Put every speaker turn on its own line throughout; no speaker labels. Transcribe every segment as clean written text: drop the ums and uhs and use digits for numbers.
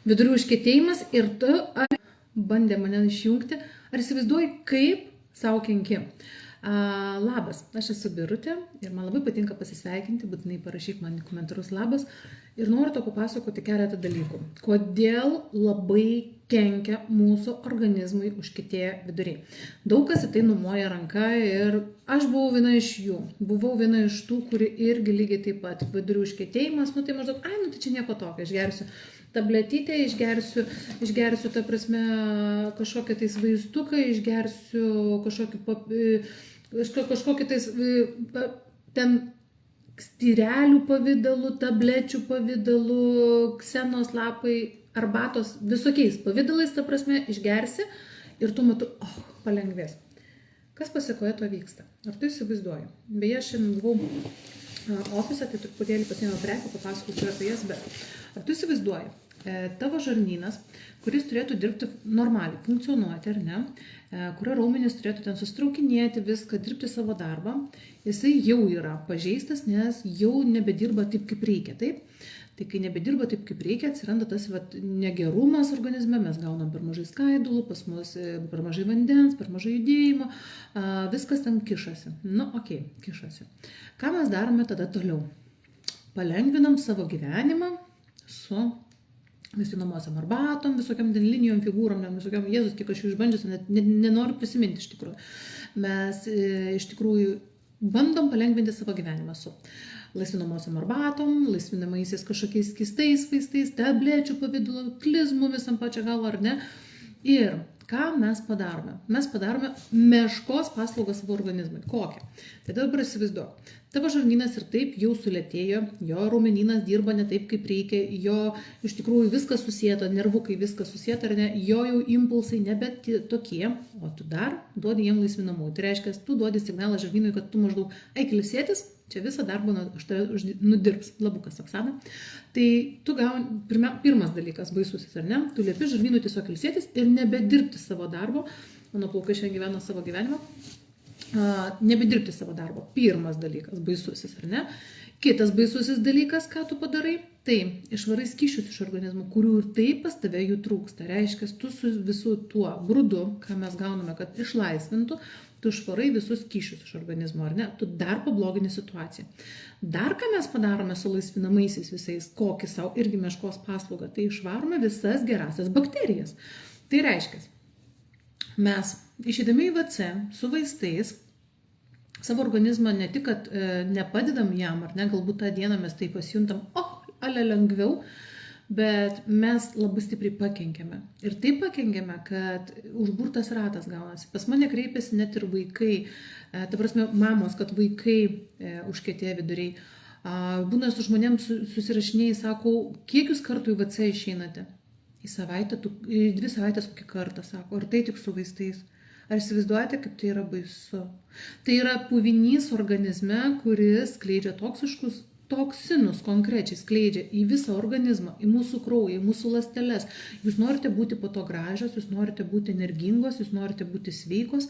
vidurių užkietėjimas ir tu bandė mane išjungti. Ar įsivaizduoji, kaip savo kenki? Labas, aš esu Birutė ir man labai patinka pasisveikinti, būtinai parašyk man į komentarus labas ir noriu to papasakoti keletą dalykų. Kodėl labai kenkia mūsų organizmui užkietėję viduriai. Daug kas į tai numoja ranką ir aš buvau viena iš jų. Buvau viena iš tų, kuri irgi lygiai taip pat vidurių užkietėjimas, tai maždaug, tai čia nieko tokio, išgersiu tabletytę, išgersiu ta prasme kažkokią tais vaistuką, išgersiu kažkokį tais ten styrelių pavidalu, tablečių pavidalu, ksenos lapai, arbatos, visokiais pavidalais, ta prasme, išgersi ir tuo metu, palengvės. Kas pasiekoje to vyksta? Ar tu įsivaizduoji? Beje, šiandien buvau ofise, tai truputėlį pasiėmiau prekę, papasakosiu apie jas, bet ar tu įsivaizduoji? Tavo žarnynas, kuris turėtų dirbti normaliai, funkcionuoti ar ne, kurio raumenys turėtų ten sustraukinėti viską, dirbti savo darbą, jisai jau yra pažeistas, nes jau nebedirba taip, kaip reikia, taip? Tai kai nebedirba taip, kaip reikia, atsiranda tas negerumas organizme, mes gaunam per mažai skaidulų, pas mus per mažai vandens, per mažai judėjimo, viskas ten kišasi. Kišasi. Ką mes darome tada toliau? Palengvinam savo gyvenimą su vaisinamosiom arbatom, visokiam linijom, figūrom, visokiam, Jėzus, kiek aš jų išbandžiusi, net nenoriu prisiminti iš tikrųjų. Mes iš tikrųjų bandom palengvinti savo gyvenimą su laisvinamosiom arbatom, laisvinamaisiais kažkokiais skystais vaistais, tablečių pavidalu, klizmų visam pačią galvą, ar ne? Ir ką mes padarome? Mes padarome meškos paslaugą savo organizmui. Kokią? Tai dabar įsivaizduok. Tavo žarnynas ir taip jau sulėtėjo, jo raumenynas dirba ne taip, kaip reikia, jo iš tikrųjų viskas susieto, nervukai viskas susieto, ar ne, jo jau impulsai nebe tokie, o tu dar duodi jiem laisvinamų. Tai reiškia, tu duodi signalą žarnynui, kad tu maždaug eik ilsėtis, čia visą darbą už tave nudirbs, labukas Oksana. Tai tu gauni, pirmas dalykas, baisusis, ar ne, tu liepi žarnynui tiesiog ilsėtis ir nebedirbti savo darbo, mano plaukai šiandien gyvena savo gyvenimą, nebedirbti savo darbo. Pirmas dalykas, baisusis, ar ne? Kitas baisusis dalykas, ką tu padarai, tai išvarai skysčius iš organizmų, kurių ir taip pas tave jų trūksta. Reiškia, tu su visu tuo grūdu, ką mes gauname, kad išlaisvintų, tu išvarai visus skysčius iš organizmo, ar ne? Tu dar pablogini situaciją. Dar ką mes padarome su laisvinamaisiais visais, kokį savo irgi meškos paslaugą, tai išvarome visas gerasias bakterijas. Tai reiškia, mes išeidami į WC su vaistais, savo organizmą ne tik, kad nepadedam jam, ar ne, galbūt tą dieną mes tai pasijuntam, lengviau, bet mes labai stipriai pakenkiame. Ir taip pakenkiame, kad užburtas ratas gaunasi. Pas mane kreipiasi net ir vaikai, ta prasme, mamos, kad vaikai užkietėję viduriai. Būna su žmonėms susirašinėjai, sako, kiek jūs kartų į WC išeinate? Į savaitę, į 2 savaitės kokį kartą, sako, ar tai tik su vaistais? Ar įsivaizduojate, kaip tai yra baisu? Tai yra puvinys organizme, kuris skleidžia toksiškus toksinus, konkrečiai skleidžia į visą organizmą, į mūsų kraują, į mūsų ląsteles. Jūs norite būti po to gražios, jūs norite būti energingos, jūs norite būti sveikos.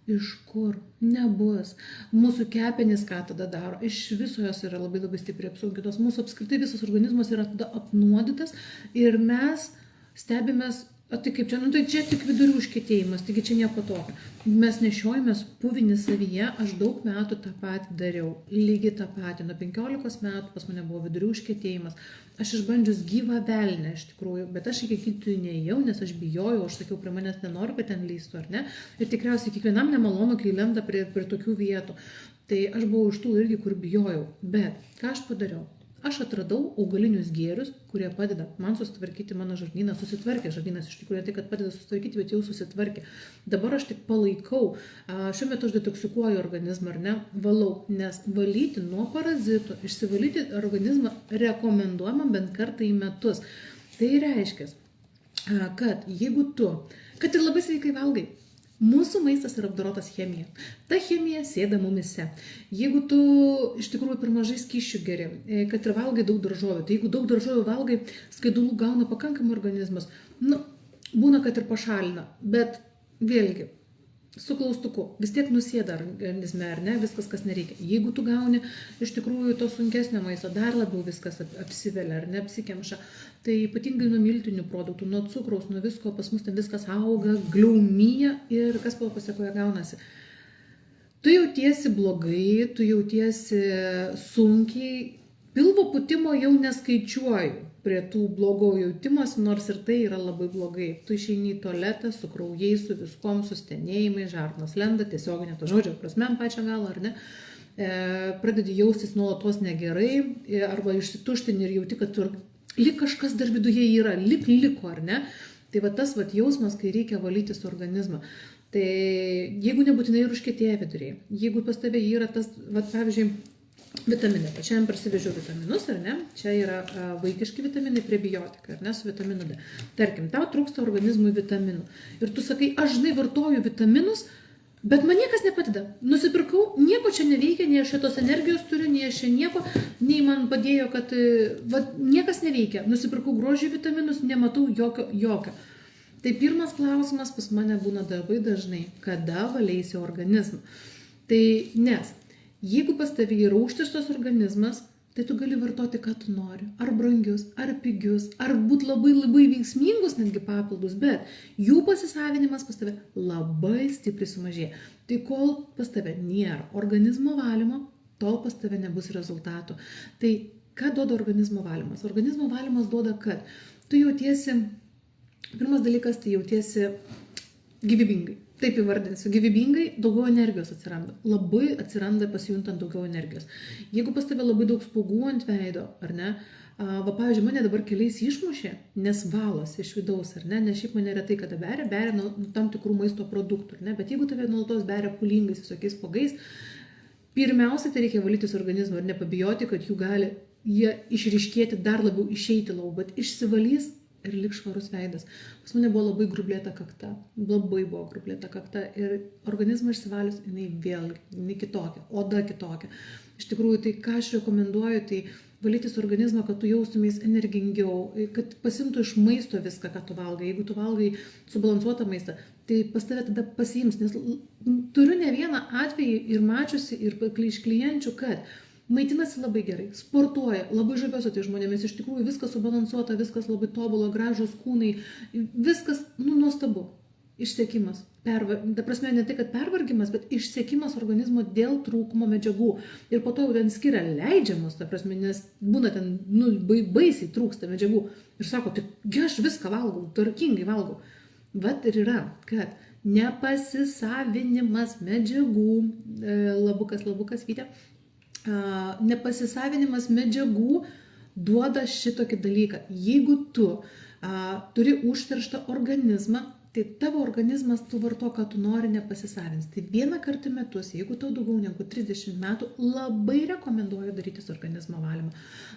Iš kur? Nebus. Mūsų kepenys ką tada daro? Iš viso jos yra labai labai stipriai apsunkintos. Mūsų apskritai visas organizmas yra tada apnuodytas ir mes stebimės, tai kaip čia, tai čia tik vidurių užkietėjimas, taigi čia nieko tokio. Mes nešiojamės puvinį savyje, aš daug metų tą patį dariau, lygiai tą patį, nuo 15 metų pas mane buvo vidurių užkietėjimas. Aš išbandžius gyvą velnę iš tikrųjų, bet aš iki gydytojų neėjau, nes aš bijojau, aš sakiau, prie manęs nenoriu, kad ten lįstų, ar ne? Ir tikriausiai kiekvienam nemalonu, kai lenda prie tokių vietų. Tai aš buvau iš tų irgi, kur bijojau, bet ką aš padariau? Aš atradau augalinius gėrius, kurie padeda man susitvarkyti mano žarnyną. Susitvarkė žarnynas, iš tikrųjų, ne tai, kad padeda susitvarkyti, bet jau susitvarkė. Dabar aš tik palaikau. Šiuo metu aš detoksikuoju organizmą, ar ne? Valau, nes valyti nuo parazitų, išsivalyti organizmą rekomenduojama bent kartą į metus. Tai reiškia, kad jeigu tu, kad ir labai sveikai valgai, mūsų maistas yra apdorotas chemija. Ta chemija sėda mumise. Jeigu tu iš tikrųjų per mažai skysčių geri, kad ir valgai daug daržovių, tai jeigu daug daržovių valgai, skaidulų gauna pakankamai organizmas, būna, kad ir pašalina, bet vėlgi, su klaustuku, vis tiek nusėda organizme, ar ne, viskas, kas nereikia. Jeigu tu gauni iš tikrųjų to sunkesnio maisto, dar labiau viskas apsivelia, ar ne, apsikemša. Tai ypatingai nuo miltinių produktų, nuo cukraus, nuo visko, pas mus ten viskas auga, gliaumyja ir kas po pasekoje gaunasi. Tu jautiesi blogai, tu jautiesi sunkiai, pilvo pūtimo jau neskaičiuoju prie tų blogo jautimas, nors ir tai yra labai blogai. Tu išeini į tualetą su kraujais, su viskom, su stenėjimais, žarnos lenda, tiesioginė to žodžio prasme ant pačią galą, ar ne? Pradedi jaustis nuolatos negerai arba išsituštini ir jauti, kad lyg kažkas dar viduje yra, lyg liko, ar ne? Tai va tas jausmas, kai reikia valytis organizmą. Tai jeigu nebūtinai ir užkietėję viduriai, jeigu pas tave yra tas, pavyzdžiui, vitaminai, šiandien parsivežiau vitaminus, ar ne? Čia yra vaikiški vitaminai, prebiotikai, ar ne, su vitaminu D. Tarkim, tau trūksta organizmui vitaminų. Ir tu sakai, aš žinai vartoju vitaminus, bet man niekas nepadeda. Nusipirkau, nieko čia neveikia, nei aš šitos energijos turiu, nei aš čia nieko, nei man padėjo, kad niekas neveikia. Nusipirkau grožį vitaminus, nematau jokio. Tai pirmas klausimas pas mane būna labai dažnai, kada valeisi organizmą. Tai nes, jeigu pas tavį yra užterštas organizmas, tai tu gali vartoti, ką tu nori. Ar brangius, ar pigius, ar būt labai veiksmingus netgi papildus, bet jų pasisavinimas pas tave labai stipriai sumažėja. Tai kol pas tave nėra organizmo valymo, tol pas tave nebus rezultatų. Tai ką duoda organizmo valymas? Organizmo valymas duoda, kad tu jautiesi, pirmas dalykas, tai jautiesi gyvybingai. Taip įvardinsiu, gyvybingai daugiau energijos atsiranda. Labai atsiranda pasijuntant daugiau energijos. Jeigu pas tave labai daug spuogų ant veido, ar ne, pavyzdžiui, mane dabar keliais išmušė, nes valos iš vidaus, ar ne, nes šiaip mane retai kada beria nuo tam tikrų maisto produktų, ar ne, bet jeigu tave nuolatos beria pūlingais visokiais spuogais, pirmiausia, tai reikia valytis organizmą ir nepabijoti, kad jie išryškėti dar labiau išeiti lauk, bet išsivalys ir lik švarus veidas. Pas mane buvo labai grublėta kakta, ir organizmą išsivalius, jinai kitokia, oda kitokia. Iš tikrųjų, tai ką aš rekomenduoju, tai valytis organizmą, kad tu jaustumės energingiau, kad pasimtų iš maisto viską, ką tu valgai. Jeigu tu valgai subalansuotą maistą, tai pas tave tada pasiims, nes turiu ne vieną atvejį ir mačiusi, ir iš klienčių, kad maitinasi labai gerai, sportuoja, labai žaviuosi tai žmonėmis, iš tikrųjų viskas subalansuota, viskas labai tobulo, gražus kūnai, viskas, nuostabu. Išsekimas. Ta prasme, ne tai, kad pervargimas, bet išsekimas organizmo dėl trūkumo medžiagų. Ir po to jau ten skiria leidžiamus, ta prasme, nes būna ten, baisiai trūksta medžiagų. Ir sako, tai aš viską valgau, tvarkingai valgau. Vat ir yra, kad nepasisavinimas medžiagų, labukas, Vytė, nepasisavinimas medžiagų duoda šitokį dalyką. Jeigu tu turi užterštą organizmą, tai tavo organizmas tu varto, ką tu nori, nepasisavins. Tai vieną kartą metus, jeigu tau daugiau negu 30 metų, labai rekomenduoju darytis organizmo valymą.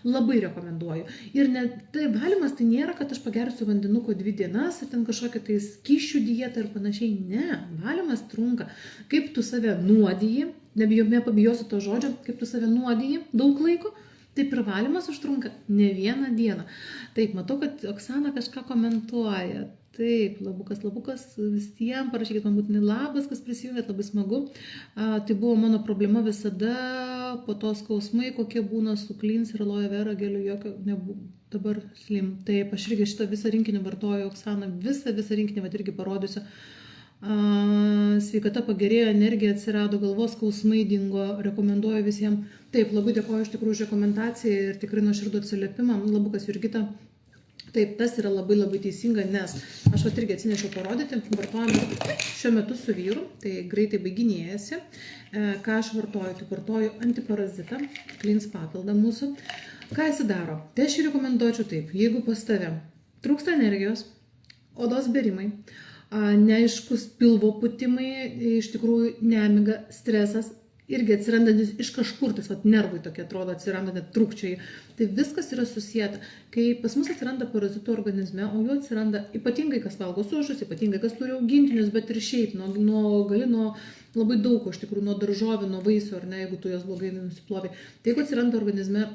Labai rekomenduoju. Ir tai valymas tai nėra, kad aš pagersiu vandenuko 2 dienas ir ten kažkokią tai skysčių dietą ir panašiai. Ne, valymas trunka. Kaip tu save nuodiji, nepabijosiu to žodžio, kaip tu save nuodiji daug laiko, taip ir valymas užtrunka ne vieną dieną. Taip, matau, kad Oksana kažką komentuoja. Taip, labukas, visiems parašykit man būtinai labas, kas prisijungėt, labai smagu. Tai buvo mano problema visada, po to skausmai, kokie būna su Cleans ir aloe vera geliu, jokio nebūtų. Dabar Slim. Taip, aš irgi šitą visą rinkinį vartoju, Oksana, visą rinkinį, bet irgi parodysiu. Sveikata pagerėjo, energija atsirado, galvos skausmai dingo, rekomenduoju visiems. Taip, labai dėkoju iš tikrųjų už rekomendaciją ir tikrai nuoširdų atsiliepimą. Labukas Jurgita. Taip, tas yra labai teisinga, nes aš irgi atsinešiau parodyti, vartojame šiuo metu su vyru, tai greitai baiginėjasi. Ką aš vartoju? Tai vartoju antiparazitą, Cleans papildą mūsų. Ką jis daro? Tai aš rekomenduočiau taip, jeigu pas tave trūksta energijos, odos berimai, neaiškus pilvo pūtimai, iš tikrųjų nemiga, stresas, irgi atsirandantis iš kažkur, tai nervai tokie atrodo, atsiranda net trūkčiai. Tai viskas yra susijęta. Kai pas mus atsiranda parazitų organizme, o jų atsiranda ypatingai, kas valgo sušus, ypatingai, kas turi augintinius, bet ir šiaip, gali nuo labai daug, iš tikrųjų, nuo daržovių, nuo vaisių, ar ne, jeigu tu jas blogai nusiplovai. Tai jeigu atsiranda organizme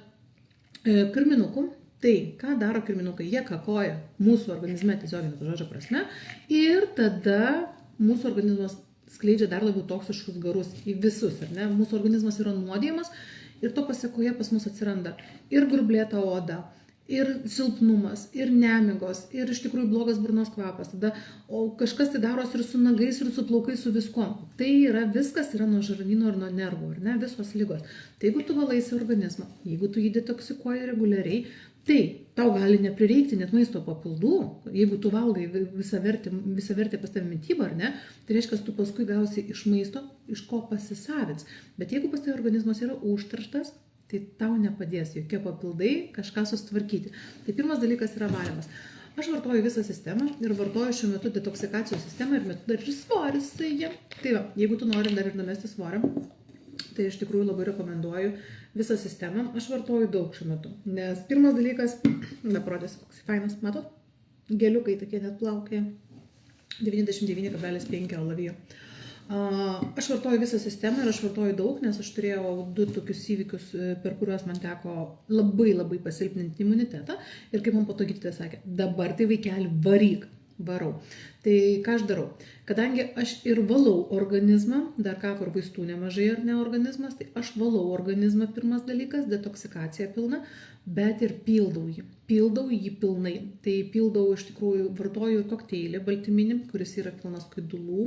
kirminukų, tai ką daro kirminukai? Jie kakoja mūsų organizme tiesioginio žodžio prasme ir tada mūsų organizmas skleidžia dar labiau toksiškus garus į visus, ar ne? Mūsų organizmas yra nuodijamas ir to pasekoje pas mus atsiranda ir grublėta oda, ir silpnumas, ir nemigos, ir iš tikrųjų blogas burnos kvapas, tada, o kažkas tai darosi ir su nagais, ir su plaukais, su viskuom. Tai yra, viskas yra nuo žarnyno ir nuo nervų, ar ne, visos ligos. Tai jeigu tu valaisi organizmą, jeigu tu jį detoksikuoji reguliariai, tai tau gali neprireikti net maisto papildų, jeigu tu valgai visą vertę pas tavę mitybą, ar ne, tai reiškia, tu paskui gausi iš maisto, iš ko pasisavins. Bet jeigu pas tavę organizmas yra užterštas, tai tau nepadės jokie papildai kažką sustvarkyti. Tai pirmas dalykas yra valymas. Aš vartoju visą sistemą ir vartoju šiuo metu detoksikacijos sistemą ir metu dar ir svoris. Tai va, jeigu tu nori dar ir numesti svorį, tai iš tikrųjų labai rekomenduoju visą sistemą. Aš vartoju daug šiuo metu, nes pirmas dalykas, neparodės, koks fainas, matot, geliukai tokie net plaukė, 99,5 alavijo. Aš vartoju visą sistemą ir aš vartoju daug, nes aš turėjau 2 tokius įvykius, per kuriuos man teko labai pasilpninti imunitetą. Ir kaip man po to gydytojas sakė, dabar tai vaikeli varyk, varau. Tai ką aš darau? Kadangi aš ir valau organizmą, dar ką ir vaistų nemažai ar ne organizmas, tai aš valau organizmą pirmas dalykas, detoksikacija pilna, bet ir pildau jį pilnai. Tai pildau iš tikrųjų, vartoju kokteilį baltyminį, kuris yra pilnas skaidulų,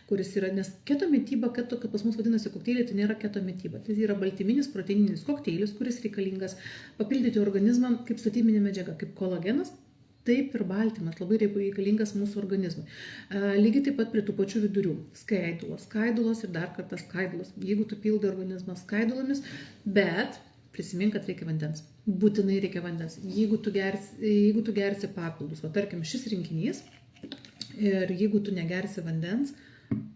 kuris yra, nes keto mityba, keto, kaip pas mus vadinasi kokteiliai, tai nėra keto mityba. Tai yra baltyminis proteininis kokteilis, kuris reikalingas papildyti organizmą kaip statybinė medžiaga, kaip kolagenas. Taip ir baltymas labai reikalingas mūsų organizmui. Lygiai taip pat prie tų pačių vidurių. Skaidulos ir dar kartą skaidulos. Jeigu tu pildai organizmą skaidulomis, bet prisimink, kad reikia vandens. Būtinai reikia vandens. Jeigu tu gersi papildus, o tarkim šis rinkinys, ir jeigu tu negersi vandens,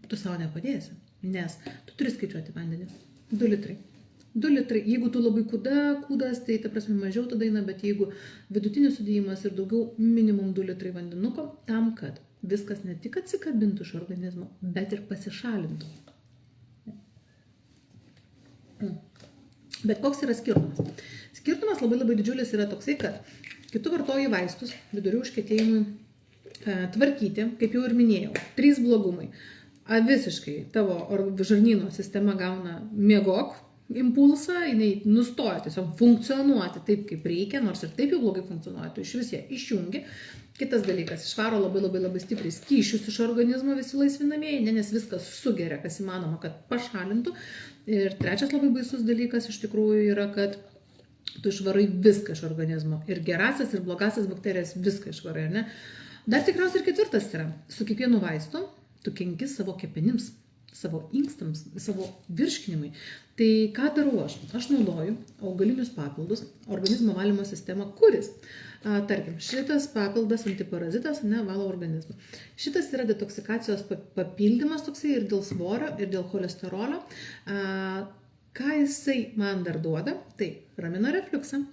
tu savo nepadėsi, nes tu turi skaičiuoti vandenį. 2 litrai. 2 litrai. Jeigu tu labai kūdas, tai ta prasme mažiau tada eina, bet jeigu vidutinis sudėjimas ir daugiau, minimum 2 litrai vandenuko, tam, kad viskas ne tik atsikabintų iš organizmo, bet ir pasišalintų. Bet koks yra skirtumas? Skirtumas labai didžiulis yra toksai, kad kai tu vartoji vaistus vidurių užkietėjimui tvarkyti, kaip jau ir minėjau, 3 blogumai. Visiškai tavo žarnyno sistema gauna miegok impulsą, jinai nustoja tiesiog funkcionuoti taip, kaip reikia, nors ir taip jau blogai funkcionuoja, tu iš vis ją išjungi. Kitas dalykas, išvaro labai stipriai skysčius iš organizmo visi laisvinamieji, nes viskas sugeria, kas įmanoma, kad pašalintų. Ir trečias labai baisus dalykas iš tikrųjų yra, kad tu išvarai viską iš organizmo. Ir gerasias, ir blogasias bakterijas viską išvarai, ne? Dar tikriausiai ir ketvirtas yra, su kiekvienu vaistu tu kenki savo kepenims, savo inkstams, savo virškinimui. Tai ką darau aš? Aš naudoju augalinius papildus, organizmo valymo sistemą, kuris, tarkim, šitas papildas antiparazitas, valo organizmą. Šitas yra detoksikacijos papildymas toksai ir dėl svorio, ir dėl cholesterolio. Ką jisai man dar duoda? Tai ramina refliuksą.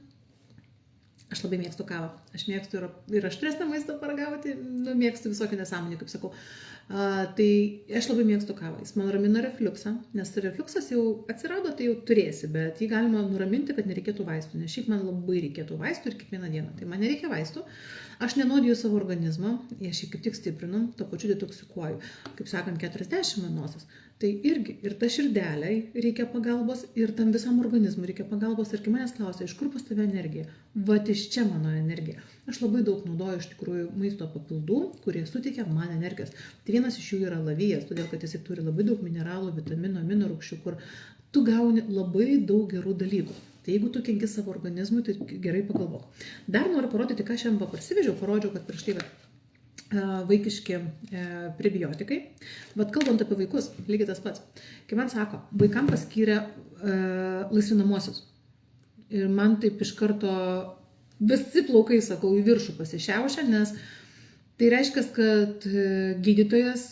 Aš labai mėgstu kavą. Aš mėgstu ir aštresnę maistą paragauti, mėgstu visokių nesąmonių, kaip sakau. Tai aš labai mėgstu kavą. Jis man ramina refliuksą, nes refliuksas jau atsirado, tai jau turėsi, bet jį galima nuraminti, kad nereikėtų vaistų. Nes šiaip man labai reikėtų vaistų ir kiekvieną dieną. Tai man nereikia vaistų. Aš nenuodiju savo organizmą, aš jį kaip tik stiprinu, to pačiu detoksikuoju. Kaip sakant, 40 nosies. Tai irgi ir ta širdeliai reikia pagalbos, ir tam visam organizmui reikia pagalbos. Ir kai manęs klausia, iš kur pas tave energija? Vat iš čia mano energija. Aš labai daug naudoju iš tikrųjų maisto papildų, kurie suteikia man energijos. Tai vienas iš jų yra alavijas, todėl kad jis turi labai daug mineralų, vitaminų, amino rūgščių, kur tu gauni labai daug gerų dalykų. Tai jeigu tu kenki savo organizmui, tai gerai pagalvok. Dar noriu parodyti, ką šiandien parsivežiau, parodžiau, kad prieš tai vaikiški prebiotikai. Vat kalbant apie vaikus, lygiai tas pats. Kai man sako, vaikam paskyrė laisvinamosius. Ir man taip iš karto visi plaukai, sakau, į viršų pasišiaušia, nes tai reiškia, kad gydytojas,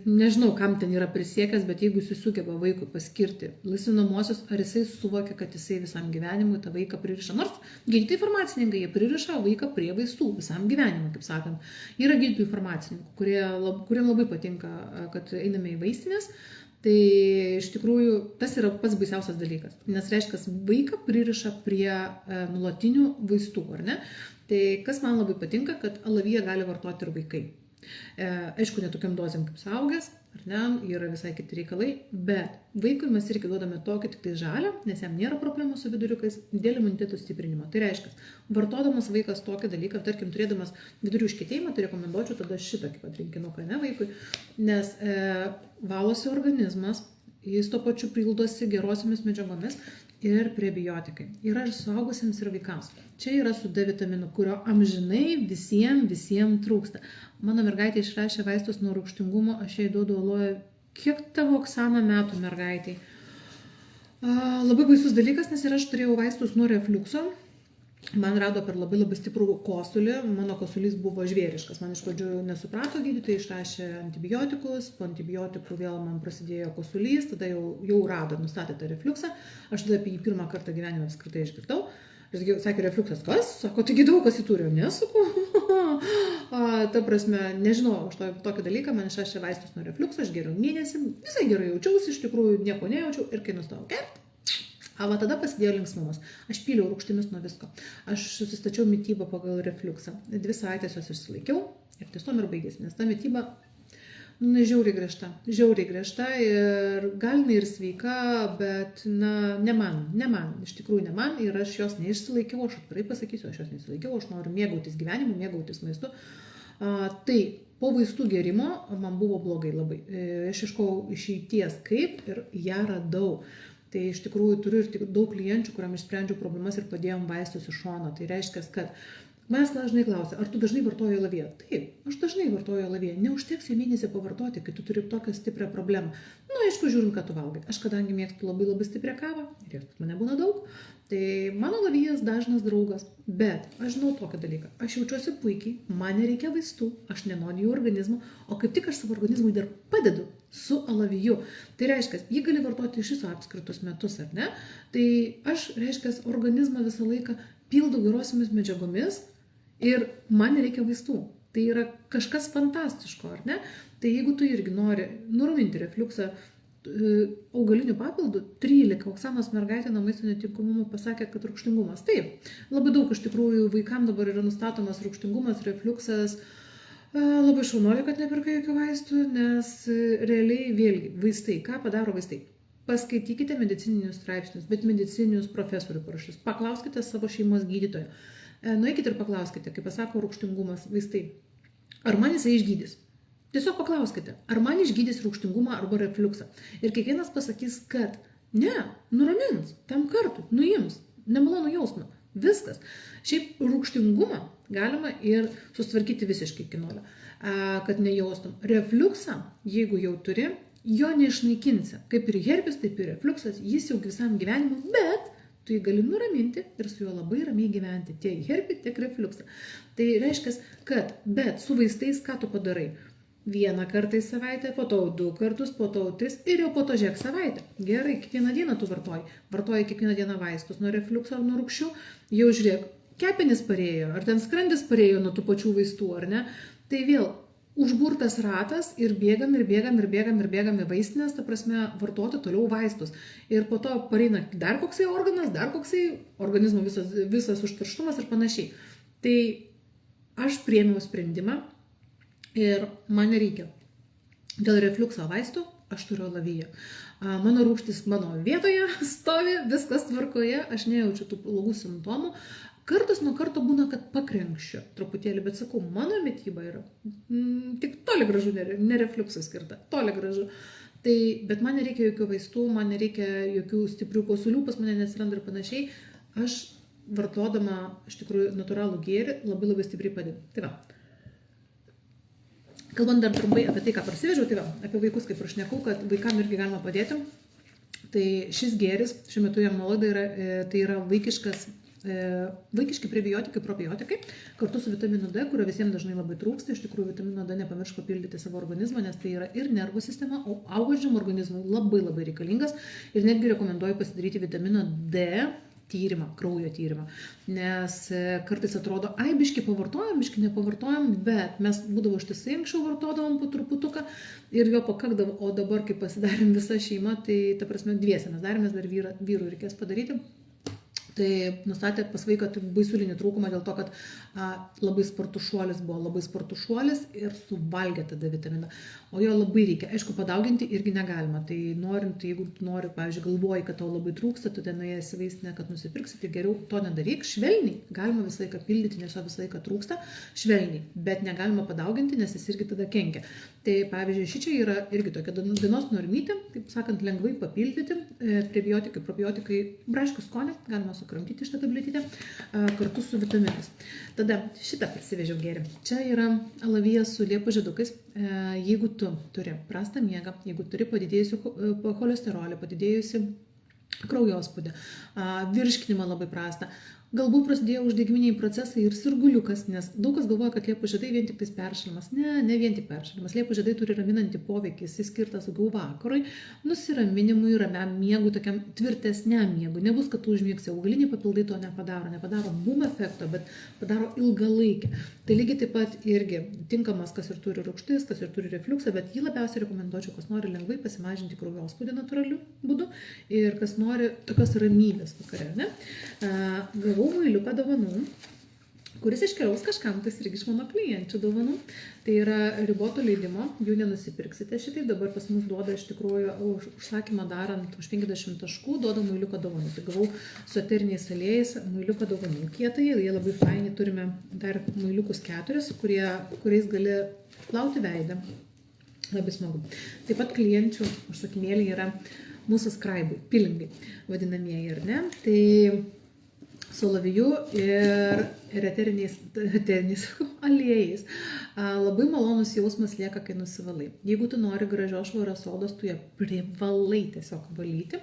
nežinau, kam ten yra prisiekęs, bet jeigu jis sugeba vaikui paskirti laisvinamosius, ar jisai suvokia, kad jisai visam gyvenimui tą vaiką pririša. Nors gydytojai farmacininkai, jie pririša vaiką prie vaistų visam gyvenimui, kaip sakant. Yra gydytojų farmacininkų, kuriem labai patinka, kad einame į vaistinės. Tai iš tikrųjų tas yra pats baisiausias dalykas, nes reiškia, vaiką pririša prie nuolatinių vaistų, ar ne? Tai kas man labai patinka, kad alaviją gali vartoti ir vaikai. Aišku, ne tokiam dozėm kaip suaugęs, ar ne, yra visai kiti reikalai, bet vaikui mes irgi duodame tokį tik tai žalią, nes jam nėra problemų su viduriukais, dėl imuniteto stiprinimo. Tai reiškia, vartodamas vaikas tokį dalyką, tarkim, turėdamas vidurių užkietėjimą, tai rekomenduočiau tada šitokį patrinkinuką, ne vaikui, nes valosi organizmas, jis to pačiu pildosi gerosiamis medžiagomis ir prebiotikai. Yra ir suaugusiems, ir vaikams. Čia yra su D vitaminu, kurio amžinai visiems trūksta. Mano mergaitė išrašė vaistus nuo rūgštingumo, aš jai duodu aloją. Kiek tavo, Oksana, metų mergaitai? Labai baisus dalykas, nes ir aš turėjau vaistus nuo refliukso. Man rado per labai stiprų kosulį, mano kosulys buvo žvėriškas. Man iš pradžių nesuprato gydytojai, išrašė antibiotikus, po antibiotikų vėl man prasidėjo kosulys, tada jau rado, nustatė tą refliuksą. Aš tada apie jį pirmą kartą gyvenime apskritai išgirdau. Ir sakė, refliuksas kas? Sako, taigi daug kas jį turi, nesuku. Ta prasme, nežinau, aš tokį dalyką, man išrašė vaistus nuo refliukso, aš geriau mėnesį, visai gerai jaučiausi, iš tikrųjų nieko nejaučiau ir kai nustojau gerti. Va tada pasidėjo linksmumas. Aš pyliau rūgštimis nuo visko. Aš susistačiau mitybą pagal refliuksą. 2 savaitės jos išsilaikiau ir tiesiog ir baigėsi, nes ta mityba žiauriai griežta ir gal jinai ir sveika, bet ne man, iš tikrųjų ne man ir aš jos neišsilaikiau, aš atvirai pasakysiu, aš jos neišsilaikiau, aš noriu mėgautis gyvenimu, mėgautis maistu. Tai po vaistų gerimo man buvo blogai labai. Aš ieškojau išeities kaip ir ją radau. Tai iš tikrųjų turiu ir daug klienčių, kuriam išsprendžiau problemas ir padėjom vaistus iš šono. Tai reiškia, kad manęs dažnai klausia, ar tu dažnai vartoji alaviją? Taip, aš dažnai vartoju alaviją. Neužteks į mėnesį pavartoti, kai tu turi tokią stiprią problemą. Aišku, žiūrint, ką tu valgai. Aš kadangi mėgstu labai stiprią kavą, ir jos mane būna daug, tai mano alavijas dažnas draugas. Bet aš žinau tokį dalyką. Aš jaučiuosi puikiai, man nereikia vaistų, aš nenoriu jų organizmo, o kaip tik aš savo organizmui dar padedu su alaviju. Tai reiškia, jį gali vartoti iš viso apskritus metus, ar ne? Tai aš, reiškia, organizmą visą laiką pildau gerosiamis medžiagomis ir man nereikia vaistų. Tai yra kažkas fantastiško, ar ne? Tai jeigu tu irgi nori nuraminti refliuksą augalinių papildų, 13 Oksanos mergaitė nuo maisto netinkamumo pasakė, kad rūgštingumas. Taip, labai daug iš tikrųjų vaikams dabar yra nustatomas rūgštingumas, refliuksas. Labai šaunuolė, kad nepirka jokių vaistų, nes realiai vėlgi vaistai, ką padaro vaistai? Paskaitykite medicininius straipsnius, bet medicininius profesorių parašys. Paklauskite savo šeimos gydytojo. Nueikite ir paklauskite, kaip pasako rūgštingumas vaistai. Ar man jisai išgydys? Tiesiog paklauskite, ar man išgydys rūgštingumą arba refliuksą. Ir kiekvienas pasakys, kad ne, nuramins, tam kartui, nuims, nemalonų jausmą. Viskas. Šiaip rūgštingumą galima ir sustvarkyti visiškai iki nulio, kad nejaustum. Refliuksą, jeigu jau turi, jo neišnaikinsi. Kaip ir herpes, taip ir refliuksas, jis jau visam gyvenimui, bet tu jį gali nuraminti ir su juo labai ramiai gyventi. Tiek herpį, tiek refliuksą. Tai reiškia, kad, bet su vaistais ką tu padarai? 1 kartą į savaitę, po to 2 kartus, po to 3 ir jau po to žiek savaitę. Gerai, kiekvieną dieną tu vartoji kiekvieną dieną vaistus nuo refliukso ar nuo rūgščių, jau žiūrėk, kepenis parėjo, ar ten skrandis parėjo nuo tų pačių vaistų, ar ne? Tai vėl užburtas ratas ir bėgam į vaistinės, ta prasme, vartoti toliau vaistus. Ir po to pareina dar koksai organas, dar koksai organizmo visas užterštumas ir panašiai. Tai aš priėmiau sprendimą. Ir man nereikia. Dėl refliukso vaistų aš turiu alaviją. Mano rūgštis mano vietoje stovi, viskas tvarkoje, aš nejaučiu tų blogų simptomų. Kartas nuo karto būna, kad pakrenkščiu truputėlį, bet sakau, mano mityba yra tik toli gražu, ne refliuksas skirta, toli gražu. Tai, bet man nereikia jokių vaistų, man nereikia jokių stiprių kosulių, pas mane nesiranda ir panašiai. Aš vartodama, iš tikrųjų, natūralų gėrį labai stipriai padedu. Tai va. Kalbant dar trumpai apie tai, ką parsivežiau, tai va, apie vaikus, kaip ir šnekau, kad vaikam irgi galima padėti. Tai šis gėris, šiuo metu jam nuolaida yra, tai yra vaikiški prebiotikai, probiotikai, kartu su vitaminu D, kurio visiems dažnai labai trūksta. Iš tikrųjų, vitamino D nepamiršk papildyti savo organizmą, nes tai yra ir nervų sistema, o augančiam organizmui labai reikalingas. Ir netgi rekomenduoju pasidaryti vitamino D tyrimą, kraujo tyrimą, nes kartais atrodo, biški pavartojam, biški nepavartojam, bet mes būdavo ištisai anksčiau vartodavom po truputuką ir jo pakakdavo, o dabar, kai pasidarėm visą šeimą, tai ta prasme dviese mes darėmės, dar vyrų reikės padaryti, Tai nustatė pas vaiką baisulinį trūkumą dėl to, kad labai spartus šuolis buvo, labai spartus šuolis ir suvalgė tada vitaminą. O jo labai reikia. Aišku, padauginti irgi negalima. Tai norint, jeigu tu nori, pavyzdžiui, galvoji, kad tau labai trūksta, tu ten nuėjęs į vaistinę, kad nusipirksi, tai geriau to nedaryk. Švelniai galima visą laiką pildyti, nes jo visą laiką trūksta. Švelniai, bet negalima padauginti, nes jis irgi tada kenkia. Tai pavyzdžiui, šičia yra irgi tokia dienos normytė, taip sakant, lengvai papildyti. Prebiotikai, probiotikai, braškių skonį, galima sukramtyti šitą tabletytę kartu su vitaminais. Tada šitą parsivežiau gėrį. Čia yra alavijas su liepų žiedukais. Jeigu tu turi prastą miegą, jeigu turi padidėjusių cholesterolį, padidėjusi kraujospūdį, virškinimą labai prastą, galbūt prasidėjo uždegiminiai procesai ir sirguliukas, nes daug kas galvoja, kad liepų žiedai vien tik tais peršalimas. Ne vien tik peršalimas. Liepų žiedai turi raminantį poveikį, jis skirtas daugiau vakarui, nusiraminimui, ramiam miegui, tokiam tvirtesniam miegui. Nebus, kad tu užmigsi, augaliniai papildai to nepadaro boom efekto, bet padaro ilgalaikį. Tai lygiai taip pat irgi tinkamas, kas ir turi rūgštis, kas ir turi refliuksą, bet jį labiausiai rekomenduočiau, kas nori lengvai pasimažinti kraujospūdį natūraliu būdu ir kas nori tokios ramybės vakare, ne? Gavau muiliuką dovanų, kuris iškeliaus kažkam, tai irgi iš mano klienčių dovanų. Tai yra riboto leidimo, jų nenusipirksite šitai, dabar pas mus duoda iš tikrųjų užsakymą darant už 50 taškų, duoda muiliuką dovanų. Tai gavau su eteriniais aliejais muiliuką dovanų kietai, jie labai faini, turime dar muiliukus 4, kuriais gali plauti veidą. Labai smagu. Taip pat klienčių užsakinėliai yra mūsų skraibai, pilingai vadinamieji, ar ne? Tai su alaviju ir eteriniais aliejais. Labai malonus jausmas lieka, kai nusivalai. Jeigu tu nori gražios švarios odos, tu ją privalai tiesiog valyti.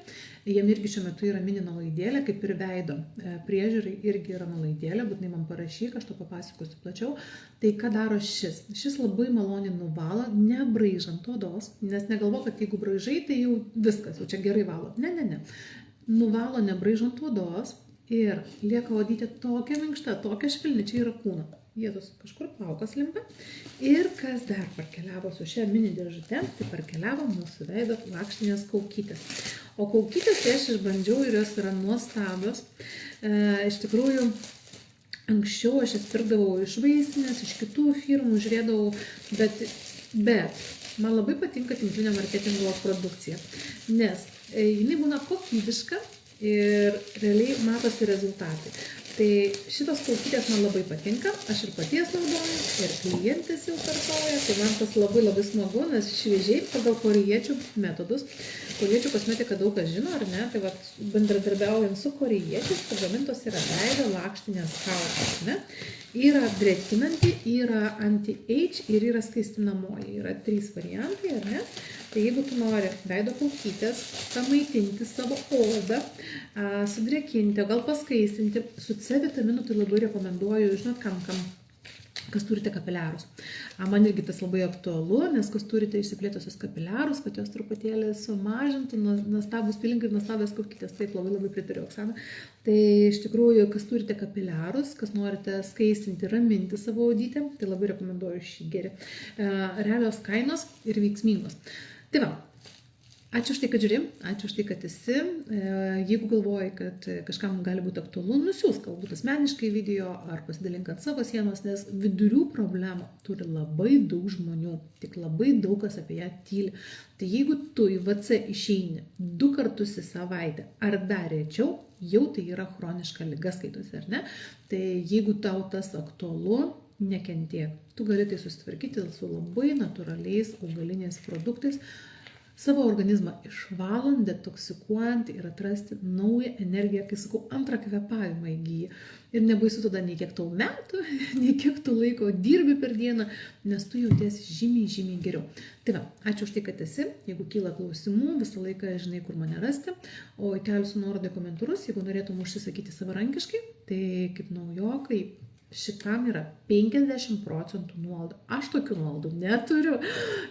Jiem irgi šiuo metu yra mini nuolaidėlė, kaip ir veido priežiūrai irgi yra nuolaidėlė, būtinai man parašyk, aš to papasakosiu plačiau. Tai ką daro šis? Šis labai maloniai nuvalo, nebraižant odos, nes negalvo, kad jeigu braižai, tai jau viskas, jau čia gerai valo. Ne. Nuvalo nebraižant odos. Ir lieka odytė tokia minkšta, tokia švelni, čia yra kūno. Jėzus kažkur plaukas limpa. Ir kas dar parkeliavo su šia mini dėžute, tai parkeliavo mūsų veido lakštinės kaukytės. O kaukytės tai aš išbandžiau ir jos yra nuostabios. Iš tikrųjų, anksčiau aš jas pirkdavau iš vaistinės, iš kitų firmų, žiūrėdavau, bet man labai patinka tinklinio marketingo produkcija, nes jinai būna kokybiška, ir realiai matosi rezultatai. Tai šitos kaukytės man labai patinka, aš ir paties naudoju, ir klientės jau kartoja, tai man tas labai smagu, nes šviežiai pagal korėjiečių metodus. Korėjiečių kosmetika daug kas žino, ar ne? Tai bendradarbiaujant su korėjiečiais, pagamintos yra veido lakštinės kaukės, ne? Yra drėkinanti, yra anti-age ir yra skaistinamoji. Yra 3 variantai, ar ne? Tai jeigu tu nori veido kaukytės, pamaitinti savo odą, sudrėkinti, gal paskaistinti, su C vitaminu tai labai rekomenduoju, žinot, kas turite kapiliarus. Man irgi tas labai aktualu, nes kas turite išsiplėtusius kapiliarus, kad jos truputėlį sumažintų, nuostabus pilingai ir nuostabios kaukytės. Taip, labai pritariu, Oksana. Tai iš tikrųjų, kas turite kapiliarus, kas norite skaistinti, raminti savo odytę, tai labai rekomenduoju šį gėrį. Realios kainos ir veiksmingos. Tai va, ačiū už tai, kad žiūri, ačiū už tai, kad esi. Jeigu galvoji, kad kažkam gali būti aktualu, nusiųsk galbūt asmeniškai video ar pasidalink ant savo sienos, nes vidurių problemų turi labai daug žmonių, tik labai daug kas apie ją tyli. Tai jeigu tu į VC išeini 2 kartus į savaitę ar dar rečiau, jau tai yra chroniška liga skaitosi, ar ne? Tai jeigu tau tas aktualu, nekentėk. Tu gali tai susitvarkyti su labai natūraliais augaliniais produktais, savo organizmą išvalant, detoksikuojant ir atrasti naują energiją, kai sakau, antrą kvėpavimą įgyji. Ir nebaisu tada nei kiek tau metų, nei kiek tu laiko dirbi per dieną, nes tu jautiesi žymiai geriau. Tai va, ačiū už tai, kad esi. Jeigu kyla klausimų, visą laiką žinai, kur mane rasti. O įkelsiu nuorodą į komentarus, jeigu norėtum užsisakyti savarankiškai, tai kaip naujokai, šitam yra 50% nuolaida. Aš tokių nuolaidų neturiu.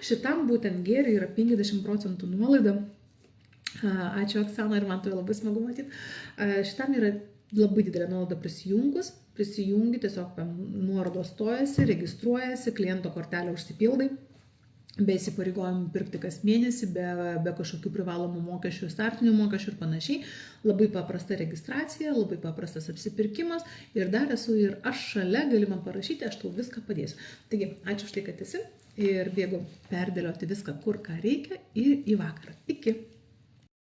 Šitam būtent gėriui yra 50% nuolaida. Ačiū, Oksana, ir man tai labai smagu matyti. Šitam yra labai didelė nuolaida prisijungi, tiesiog nuorodos stojasi, registruojasi, kliento kortelę užsipildai. be įsipareigojimų pirkti kas mėnesį, be kažkokių privalomų mokesčių, startinių mokesčių ir panašiai. Labai paprasta registracija, labai paprastas apsipirkimas ir dar esu ir aš šalia, gali man parašyti, aš tau viską padėsiu. Taigi, ačiū už tai, kad esi ir bėgu perdėlioti viską, kur ką reikia ir į vakarą. Iki.